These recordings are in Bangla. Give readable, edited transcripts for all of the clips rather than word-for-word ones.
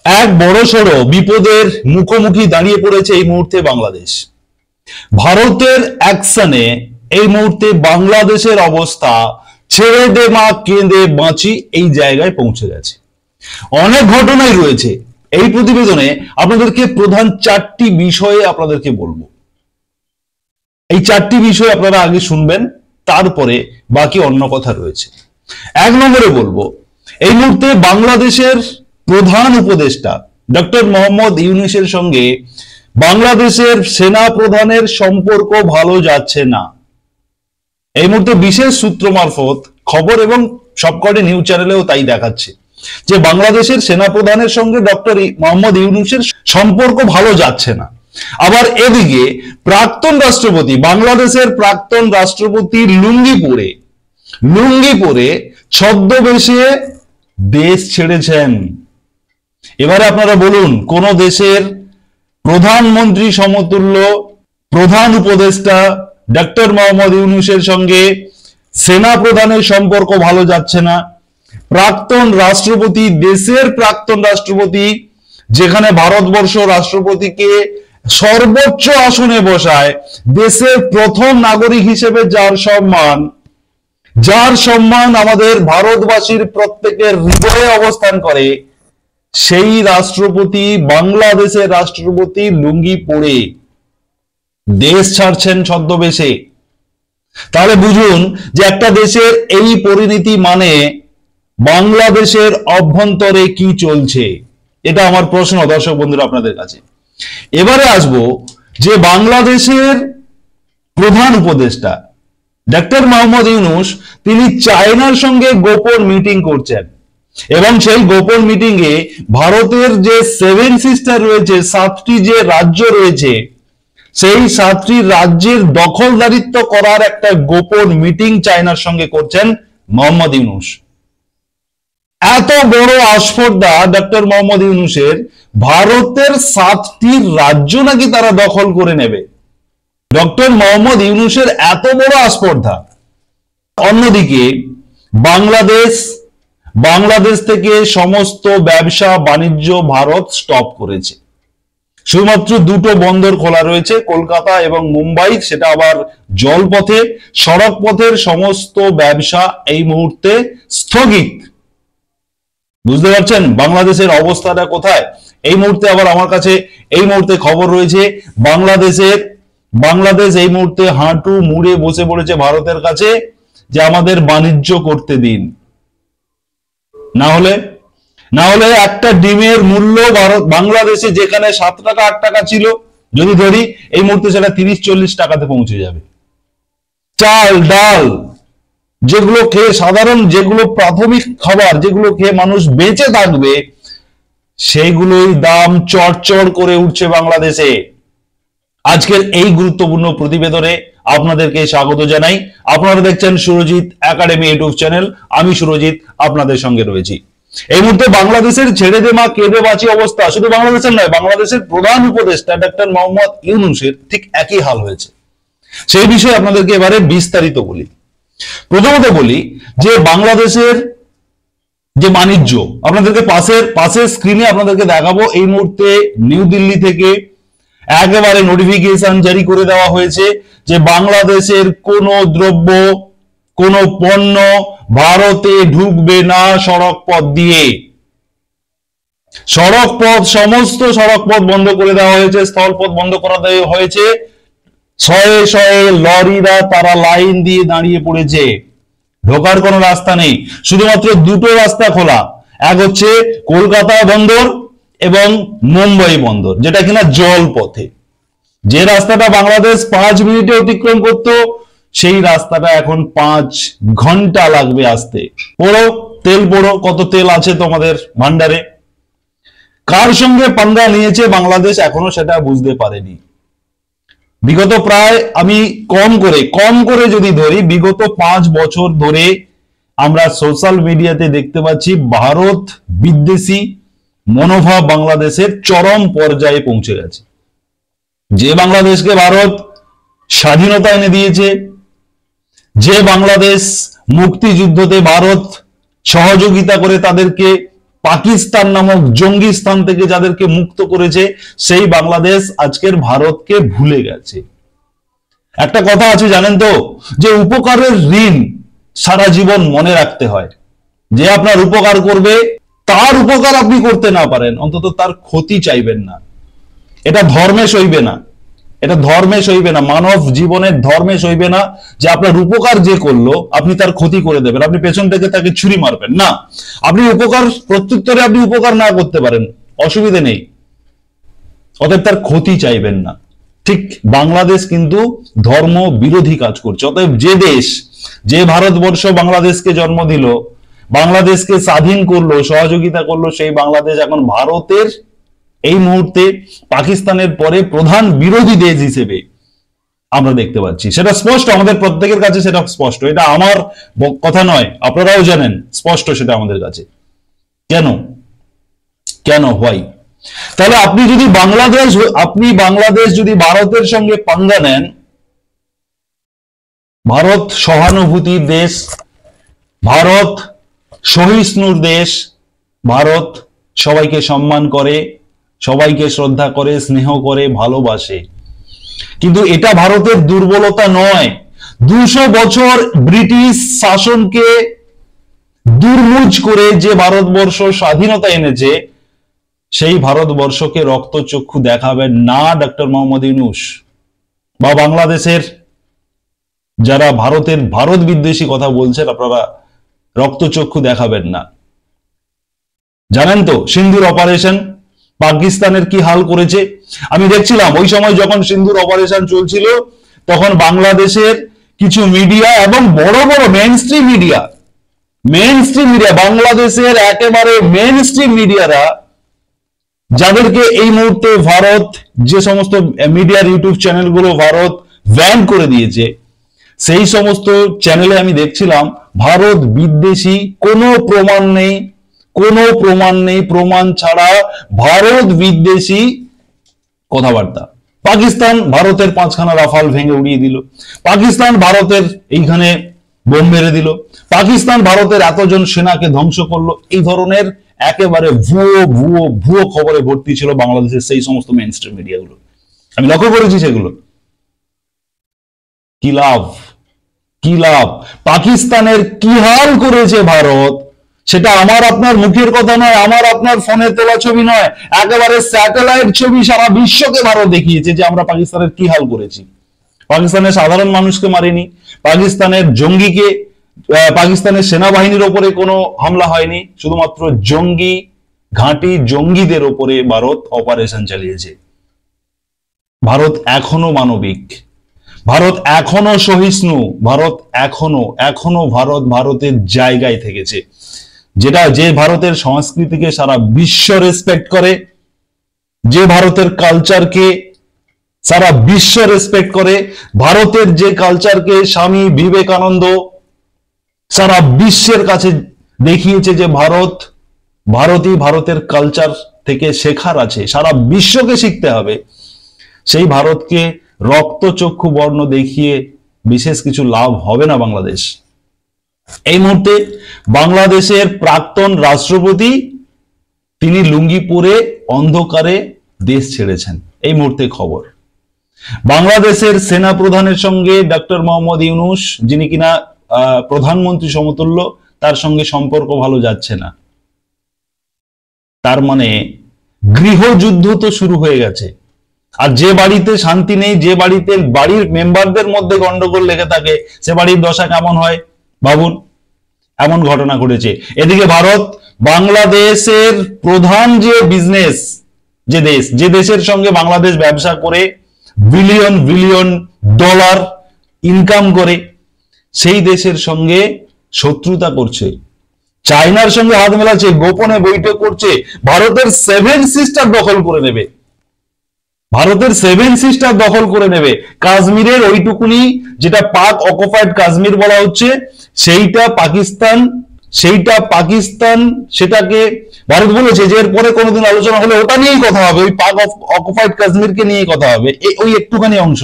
এক বড়সড় বিপদের মুখোমুখি দাঁড়িয়ে পড়েছে এই মুহূর্তে বাংলাদেশ। ভারতের অ্যাকশনে এই মুহূর্তে বাংলাদেশের অবস্থা ছেড়ে দে মা কেঁদে বাঁচি এই জায়গায় পৌঁছে গেছে। অনেক ঘটনাই রয়েছে। এই প্রতিবেদনে আপনাদেরকে প্রধান চারটি বিষয়ে আপনাদেরকে বলবো। এই চারটি বিষয় আপনারা আগে শুনবেন, তারপরে বাকি অন্য কথা রয়েছে। এক নম্বরে বলবো, এই মুহূর্তে বাংলাদেশের প্রধান উপদেষ্টা ডক্টর মোহাম্মদ ইউনূসের সঙ্গে বাংলাদেশের সেনা প্রধানের সম্পর্ক ভালো যাচ্ছে না। এই মুহূর্তে বিশেষ সূত্র মারফত খবর এবং সবকটি নিউজ চ্যানেলেও তাই দেখাচ্ছে যে বাংলাদেশের সেনা প্রধানের সঙ্গে ডক্টর মোহাম্মদ ইউনূসের সম্পর্ক ভালো যাচ্ছে না। আবার এদিকে প্রাক্তন রাষ্ট্রপতি, বাংলাদেশের প্রাক্তন রাষ্ট্রপতি লুঙ্গি পরে ছদ্মবেশে দেশ ছেড়েছেন। এবারে আপনারা বলুন, কোন দেশের প্রধানমন্ত্রী সমতুল্য প্রধান উপদেষ্টা ডক্টর মোহাম্মদ ইউনূসের সঙ্গে সেনা প্রধানের সম্পর্ক ভালো যাচ্ছে না? প্রাক্তন রাষ্ট্রপতি, দেশের প্রাক্তন রাষ্ট্রপতি, যেখানে ভারতবর্ষ রাষ্ট্রপতিকে সর্বোচ্চ আসনে বসায়, দেশের প্রথম নাগরিক হিসেবে যার সম্মান আমাদের ভারতবাসীর প্রত্যেকের হৃদয়ে অবস্থান করে, সেই রাষ্ট্রপতি, বাংলাদেশের রাষ্ট্রপতি লুঙ্গি পরে দেশ ছাড়ছেন ছদ্মবেশে। তাহলে বুঝুন যে একটা দেশের এই পরিণতি মানে বাংলাদেশের অভ্যন্তরে কি চলছে। এটা আমার প্রশ্ন দর্শক বন্ধুরা আপনাদের কাছে। এবারে আসবো যে বাংলাদেশের প্রধান উপদেষ্টা ডক্টর মোহাম্মদ ইউনূস, তিনি চায়নার সঙ্গে গোপন মিটিং করছেন এবং সেই গোপন মিটিং এ ভারতের যে 7 সিস্টার রয়েছে, 7টি যে রাজ্য রয়েছে, সেই 7টি রাজ্যের দখলদারিত্ব করার একটা গোপন মিটিং চায়নার সঙ্গে করছেন মোহাম্মদ ইউনূস। এত বড় আস্পর্ধা ডক্টর মোহাম্মদ ইউনূসের, ভারতের 7টি রাজ্য নাকি তারা দখল করে নেবে। ডক্টর মোহাম্মদ ইউনূসের এত বড় আস্পর্ধা। অন্যদিকে বাংলাদেশ থেকে সমস্ত ব্যবসা বাণিজ্য ভারত স্টপ করেছে। শুধুমাত্র দুটো বন্দর খোলা রয়েছে, কলকাতা এবং মুম্বাই, সেটা আবার জলপথে। সড়ক পথের সমস্ত ব্যবসা এই মুহূর্তে স্থগিত। বুঝতে পারছেন বাংলাদেশের অবস্থাটা কোথায়? এই মুহূর্তে আবার আমার কাছে এই মুহূর্তে খবর রয়েছে, বাংলাদেশ এই মুহূর্তে হাঁটু মুড়ে বসে পড়েছে ভারতের কাছে যে আমাদের বাণিজ্য করতে দিন। না হলে একটা ডিমের মূল্য বাংলাদেশে যেখানে 7 টাকা 8 টাকা ছিল, যদি ধরি এই মুহূর্তে সেটা 30-40 টাকাতে পৌঁছে যাবে। চাল ডাল যেগুলো খেয়ে সাধারণ, যেগুলো প্রাথমিক খাবার, যেগুলো খেয়ে মানুষ বেঁচে থাকবে, সেইগুলোই দাম চড়চড় করে উঠছে বাংলাদেশে। আজকের এই গুরুত্বপূর্ণ প্রতিবেদনে আপনাদেরকে স্বাগত জানাই। আপনারা দেখছেন সুরজিৎ একাডেমি ইউটিউব চ্যানেল। আমি সুরজিৎ আপনাদের সঙ্গে রয়েছি। এই মুহূর্তে বাংলাদেশের ছেড়ে দে মা কেঁদে বাঁচি অবস্থা শুধু বাংলাদেশের নয়, বাংলাদেশের প্রধান উপদেষ্টা ডক্টর মোহাম্মদ ইউনূসের ঠিক একই হাল হয়েছে। সেই বিষয়ে আপনাদেরকে এবারে বিস্তারিত বলি। প্রথমত বলি যে বাংলাদেশের যে বাণিজ্য, আপনাদেরকে পাশের স্ক্রিনে আপনাদেরকে দেখাবো। এই মুহূর্তে নিউ দিল্লি থেকে একেবারে নোটিফিকেশন জারি করে দেওয়া হয়েছে যে বাংলাদেশের কোন দ্রব্য, কোন পণ্য ভারতে ঢুকবে না সড়ক পথ দিয়ে। সমস্ত সড়ক পথ বন্ধ করে দেওয়া হয়েছে, স্থলপথ বন্ধ করে দেওয়া হয়েছে। শয়ে শয়ে লরিরা তারা লাইন দিয়ে দাঁড়িয়ে পড়েছে। ঢোকার কোনো রাস্তা নেই, শুধুমাত্র দুটো রাস্তা খোলা। এক হচ্ছে কলকাতা বন্দর এবং মুম্বাই বন্দর, যেটা কিনা জল পথে। যে রাস্তাটা বাংলাদেশ 5 মিনিটে অতিক্রম করত, সেই রাস্তাটা এখন 5 ঘন্টা লাগবে আসতে। তেল পড়ো, কত তেল আছে তোমাদের ভান্ডারে। কার সঙ্গে পাঙ্গা নিয়েছে বাংলাদেশ এখনো সেটা বুঝতে পারেনি। বিগত প্রায়, আমি কম করে যদি ধরি, বিগত 5 বছর ধরে আমরা সোশ্যাল মিডিয়াতে দেখতে পাচ্ছি ভারত বিদ্বেষী মনোভাব বাংলাদেশের চরম পর্যায়ে পৌঁছে গেছে। যে বাংলাদেশকে ভারত স্বাধীনতা এনে দিয়েছে, যে বাংলাদেশ মুক্তিযুদ্ধতে ভারত সহযোগিতা করে তাদেরকে পাকিস্তান নামক জঙ্গি স্থান থেকে যাদেরকে মুক্ত করেছে, সেই বাংলাদেশ আজকের ভারতকে ভুলে গেছে। একটা কথা আছে জানেন তো, যে উপকারের ঋণ সারা জীবন মনে রাখতে হয়। যে আপনার উপকার করবে, তার উপকার আপনি করতে না পারেন, অন্তত তার ক্ষতি চাইবেন না। এটা ধর্মে সইবে না, এটা ধর্মে সইবে না, মানব জীবনের ধর্মে সইবে না যে আপনার উপকার যে করলো আপনি তার ক্ষতি করে দেবেন, আপনি পেছন থেকে তাকে ছুরি মারবেন না। আপনি উপকার প্রত্যুত্তরে আপনি উপকার না করতে পারেন, অসুবিধে নেই, অতএব তার ক্ষতি চাইবেন না। ঠিক বাংলাদেশ কিন্তু ধর্ম বিরোধী কাজ করছে। অতএব যে দেশ, যে ভারতবর্ষ বাংলাদেশকে জন্ম দিল, বাংলাদেশকে স্বাধীন করলো, সহযোগিতা করলো, সেই বাংলাদেশ এখন ভারতের এই মুহূর্তে পাকিস্তানের পরে প্রধান বিরোধী দেশ হিসেবে আমরা দেখতে পাচ্ছি। সেটা স্পষ্ট, আমাদের প্রত্যেকের কাছে সেটা স্পষ্ট। এটা আমার কথা নয়, আপনারাও জানেন, স্পষ্ট সেটা আমাদের কাছে। কেন কেন হয়? তাহলে আপনি বাংলাদেশ যদি ভারতের সঙ্গে পাঙ্গা নেন, ভারত সহানুভূতির দেশ, ভারত সহিষ্ণুর দেশ, ভারত সবাইকে সম্মান করে, সবাইকে শ্রদ্ধা করে, স্নেহ করে, ভালোবাসে। কিন্তু এটা ভারতের দুর্বলতা নয়। 200 বছর ব্রিটিশ শাসনকে দুর্মুজ করে যে ভারতবর্ষ স্বাধীনতা এনেছে, সেই ভারতবর্ষকে রক্তচক্ষু দেখাবেন না ডক্টর মোহাম্মদ ইউনূস বা বাংলাদেশের যারা ভারত বিদ্বেষী কথা বলছেন, আপনারা রক্তচক্ষু দেখাবেন না। জানেন তো সিন্ধুর অপারেশন পাকিস্তানের কি হাল করেছে? আমি দেখছিলাম ওই সময় যখন সিন্ধুর অপারেশন চলছিল, তখন বাংলাদেশের কিছু মিডিয়া এবং বড় বড় মেইনস্ট্রিম মিডিয়া, বাংলাদেশের একেবারে মেইনস্ট্রিম মিডিয়ারা, যাদেরকে এই মুহূর্তে ভারত যে সমস্ত মিডিয়ার ইউটিউব চ্যানেলগুলো ভারত ব্যান করে দিয়েছে, সেই সমস্ত চ্যানেলে আমি দেখছিলাম ভারত বিদ্বেষী কোনো প্রমাণ নেই, প্রমাণ ছাড়া ভারত বিদ্বেষী কথাবার্তা। পাকিস্তান ভারতের 5খানা রাফাল ভেঙে উড়িয়ে দিল, পাকিস্তান ভারতের এইখানে বোম মেরে দিল, পাকিস্তান ভারতের এতজন সেনাকে ধ্বংস করলো। এই ধরনের একেবারে ভুয়ো খবরে ভর্তি ছিল বাংলাদেশের সেই সমস্ত মেইনস্ট্রিম মিডিয়াগুলো। আমি লক্ষ্য করেছি সেগুলো। কি লাভ? পাকিস্তানের কি হাল করেছে ভারত, সেটা আমার আপনার মুখের কথা নয়, আমার আপনার ফোনে তোলা ছবি নয়, একেবারে স্যাটেলাইট ছবি সারা বিশ্বকে ভারত দেখিয়েছে যে আমরা পাকিস্তানের কি হাল করেছি। পাকিস্তানের সাধারণ মানুষকে মারিনি, পাকিস্তানের সেনাবাহিনীর ওপরে কোনো হামলা হয়নি, শুধুমাত্র জঙ্গি ঘাঁটি, জঙ্গিদের ওপরে ভারত অপারেশন চালিয়েছে। ভারত এখনো মানবিক, ভারত এখনো সহিষ্ণু, ভারত এখনো ভারতের জায়গায় থেকেছে। যে ভারতের সংস্কৃতিকে সারা বিশ্ব রেসপেক্ট করে, যে ভারতের কালচারকে সারা বিশ্ব রেসপেক্ট করে, ভারতের যে কালচারকে স্বামী বিবেকানন্দ সারা বিশ্বের কাছে দেখিয়েছে যে ভারতের কালচার থেকে শেখার আছে, সারা বিশ্বকে শিখতে হবে, সেই ভারতকে রক্তচক্ষু বর্ণ দেখিয়ে বিশেষ কিছু লাভ হবে না বাংলাদেশ। এই মুহূর্তে বাংলাদেশের প্রাক্তন রাষ্ট্রপতি তিনি লুঙ্গি পরে অন্ধকারে দেশ ছেড়েছেন। এই মুহূর্তে খবর, বাংলাদেশের সেনা প্রধানের সঙ্গে ডক্টর মোহাম্মদ ইউনূস, যিনি কিনা প্রধানমন্ত্রী সমতুল্য, তার সঙ্গে সম্পর্ক ভালো যাচ্ছে না। তার মানে গৃহযুদ্ধ তো শুরু হয়ে গেছে। আর যে বাড়িতে শান্তি নেই, যে বাড়িতে বাড়ির মেম্বারদের মধ্যে গন্ডগোল লেগে থাকে, সে বাড়ির দশা কেমন হয় ভাবুন। এমন ঘটনা ঘটেছে। এদিকে ভারত বাংলাদেশের প্রধান যে বিজনেস, যে দেশের সঙ্গে বাংলাদেশ ব্যবসা করে বিলিয়ন ডলার ইনকাম করে, সেই দেশের সঙ্গে শত্রুতা করছে, চায়নার সঙ্গে হাত মেলাচ্ছে, গোপনে বৈঠক করছে, ভারতের 7 সিস্টার দখল করে নেবে। কাশ্মীরের ওইটুকুনি যেটা পাক অকুপাইড কাশ্মীর বলা হচ্ছে, সেইটা পাকিস্তান সেটাকে ভারত বলেছে যে এরপরে কোনোদিন আলোচনা হলে ওটা নিয়েই কথা হবে, ওই পাক অকুপাইড কাশ্মীরকে নিয়েই কথা হবে। ওই একটুখানি অংশ,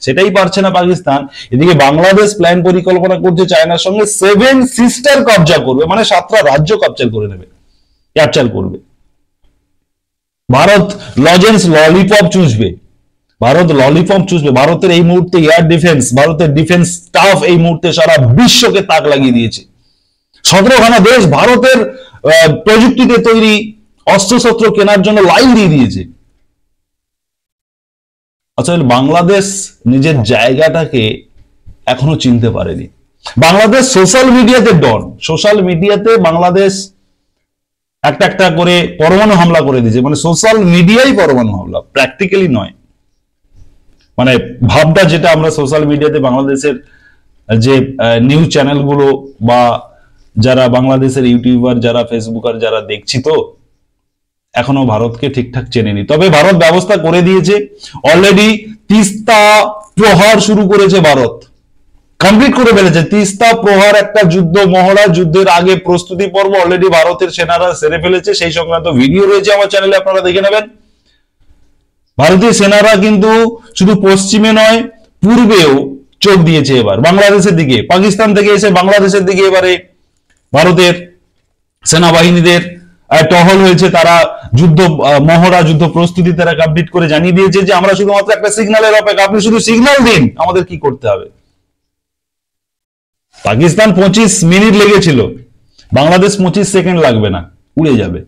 সেটাই পারছে না পাকিস্তান। এদিকে বাংলাদেশ প্ল্যান পরিকল্পনা করছে চায়নার সঙ্গে 7 সিস্টার কবজা করবে, মানে 7টা রাজ্য ক্যাপচার করে নেবে। ক্যাপচার করবে। ভারত লজেন্স ললিপপ চুষবে, ভারত ললিপপ চুষবে। ভারতের এই মুহূর্তে এয়ার ডিফেন্স, ভারতের ডিফেন্স স্টাফ এই মুহূর্তে সারা বিশ্বকে তাক লাগিয়ে দিয়েছে। 17খানা দেশ ভারতের প্রযুক্তিতে তৈরি অস্ত্রশস্ত্র কেনার জন্য লাইন দিয়ে দিয়েছে। আসলে বাংলাদেশ নিজের জায়গাটাকে এখনো চিনতে পারেনি। বাংলাদেশ সোশ্যাল মিডিয়াতে ডন, সোশ্যাল মিডিয়াতে বাংলাদেশ একটা একটা করে পরমাণু হামলা করে দিয়েছে। মানে সোশ্যাল মিডিয়াই পরমাণু হামলা, প্র্যাকটিক্যালি নয়। মানে ভাবটা যেটা আমরা সোশ্যাল মিডিয়াতে বাংলাদেশের যে নিউজ চ্যানেলগুলো বা যারা বাংলাদেশের ইউটিউবার, যারা ফেসবুকার, যারা দেখছি, তো এখনো ভারতকে ঠিকঠাক চেনেনি। তবে ভারত ব্যবস্থা করে দিয়েছে অলরেডি। তিস্তা প্রহার শুরু করেছে ভারত, কমপ্লিট করে ফেলেছে। তিস্তা প্রহার একটা যুদ্ধ মহড়া, যুদ্ধের আগে প্রস্তুতি পর্ব অলরেডি ভারতের সেনারা সেরে ফেলেছে। সেই সংক্রান্ত ভিডিও রয়েছে আমার চ্যানেলে, আপনারা দেখে নেবেন। ভারতীয় সেনারা কিন্তু শুধু পশ্চিমে নয়, পূর্বেও চোখ দিয়েছে এবার বাংলাদেশের দিকে। পাকিস্তান থেকে এসে বাংলাদেশের দিকে এবারে ভারতের সেনাবাহিনীদের টহল হয়েছে। তারা যুদ্ধ মহড়া, যুদ্ধ প্রস্তুতি তারা কমপ্লিট করে জানিয়ে দিয়েছে যে আমরা শুধুমাত্র একটা সিগন্যালের অপেক্ষা, আপনি শুধু সিগন্যাল দিন আমাদের কি করতে হবে। পাকিস্তান 25 মিনিট লেগেছিল, বাংলাদেশ 25 সেকেন্ড লাগবে না, উড়ে যাবে।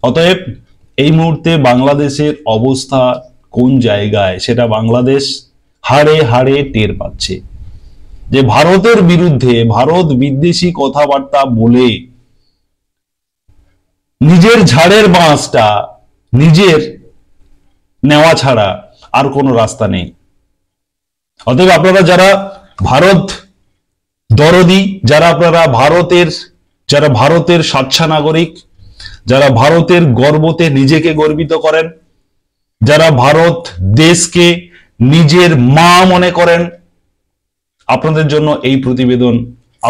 অতএব এই মুহূর্তে বাংলাদেশের অবস্থা কোন জায়গায় সেটা বাংলাদেশ হাড়ে হাড়ে টের পাচ্ছে। যে ভারতের বিরুদ্ধে, ভারত বিদ্বেষী কথাবার্তা বলে নিজের ঝাড়ের বাঁশটা নিজের নেওয়া ছাড়া আর কোনো রাস্তা নেই। অতএব আপনারা যারা ভারত দরদি, যারা আপনারা ভারতের স্বাচ্ছা নাগরিক, যারা ভারতের গর্বতে নিজেকে গর্বিত করেন, যারা ভারত দেশকে নিজের মা মনে করেন, আপনাদের জন্য এই প্রতিবেদন,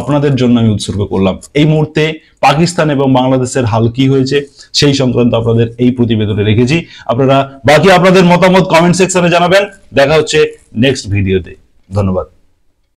আপনাদের জন্য আমি উৎসর্গ করলাম। এই মুহূর্তে পাকিস্তান এবং বাংলাদেশের হাল কি হয়েছে সেই সংক্রান্ত আপনাদের এই প্রতিবেদনে রেখেছি। আপনারা বাকি আপনাদের মতামত কমেন্ট সেকশনে জানাবেন। দেখা হচ্ছে নেক্সট ভিডিওতে। ধন্যবাদ।